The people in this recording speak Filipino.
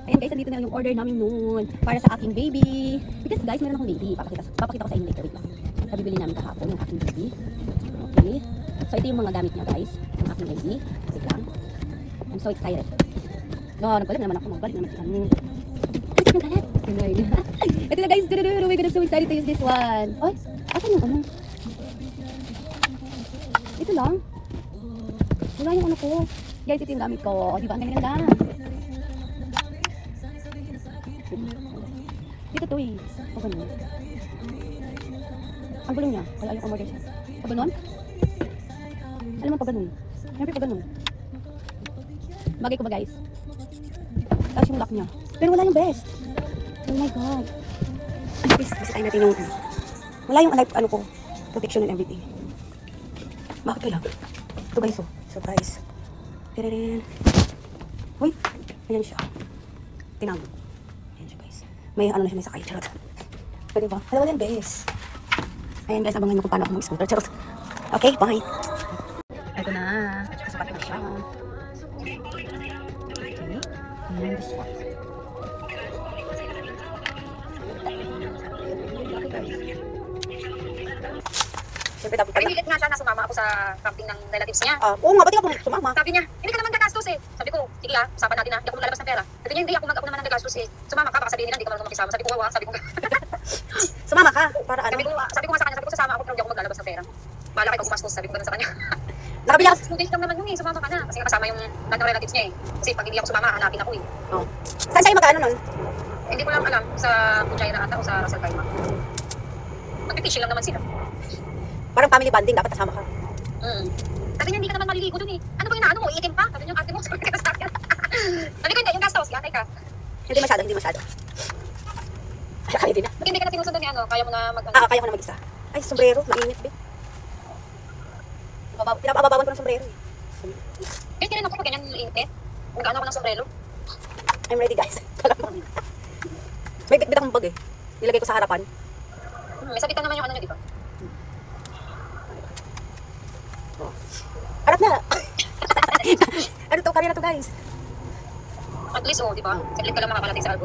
Ayan guys, nandito na yung order namin noon para sa aking baby. Because guys, meron akong baby. Papakita ko sa inyo later. Wait lang. Nabibili namin kahapon yung aking baby. Okay. So ito yung mga gamit niya guys. Yung aking baby. Wait lang. I'm so excited. No, nagbalik naman ako. Magbalik naman si ano. Ito yung kalat. Ito na guys. Oh my god, I'm so excited to use this one. Ay, asan yung ano? Ito lang. Wala yung ano ko. Guys, ito yung gamit ko. Diba? Ang ganda. Dito to eh. Pag ganun. Ang gulo niya. Kaya ayaw umorder siya. Pag ganun? Alam mo pag ganun. Siyempre pag ganun. Bagay ko ba guys? Tapos yung lock niya. Pero wala yung best. Oh my god. Please, basitayin natin yung wala yung ano ko. Protection and everything. Bakit kaya? Ito guys oh. Surprise. Tirarin. Uy. Ayan siya. Tinamo. Ayan siya guys. May ano na siya, may sakay. Charot. Pwede ba? Wala yung best. Ayan guys, abangan nyo kung paano ako mag-scooter. Charot. Okay, bye. Ito na. Kasukat na siya. Okay. And this one. Siyempre dapat pala. Pinilit nga siya na sumama ako sa camping ng relatives niya. Oo nga, ba't di ako sumama? Sabi niya, hindi ka naman gagastos eh. Sabi ko, sige usapan natin na, hindi ako maglalabas ng pera. Sabi niya, hindi ako naman ang gagastos eh. Sumama ka, baka sabihin nila, hindi ka marunong makisama. Sabi ko, wawa, sabi ko. Sumama ka, para ano? Sabi ko nga sa kanya, sabi ko sasama ako pero hindi ako maglalabas ng pera. Bahala kayo gumastos, sabi ko ganun sa kanya. Nakabila ka? 2 days lang naman yun eh, sumama ka na. Kasi kasama yung lahat ng relatives niya eh. Kasi pag hindi ako sumama, hanapin ako eh. Oo. Saan kayo magkaano nun? Hindi ko lang alam, sa Pujaira ata o sa Rasal Kaima. Magpipishing lang naman sila. Parang family bonding, dapat kasama ka. Sabi niya, hindi ka naman maliligo dun eh. Ano ba yung naano mo? Iitim pa? Sabi niya, ate mo, sabi ka sa akin. Sabi ko, hindi, yung gastos, yatay ka. Hindi masyado, hindi masyado. Ay, kaya din na. Hindi ka na sinusunod ni ano, kaya mo na mag Kaya ko na mag-isa. Ay, sombrero, mainit din. Pinapababawan ko ng sombrero eh. Kaya rin ako pag ganyan init. Nag-ano ako ng sombrero. I'm ready guys. May bitbit akong bag eh. Nilagay ko sa harapan. May sabitan naman yung ano niya, di ba? Harap na! Ano to? Kanina to guys. At least, oh, di ba? Saglit ka lang makakalating sa alcohol.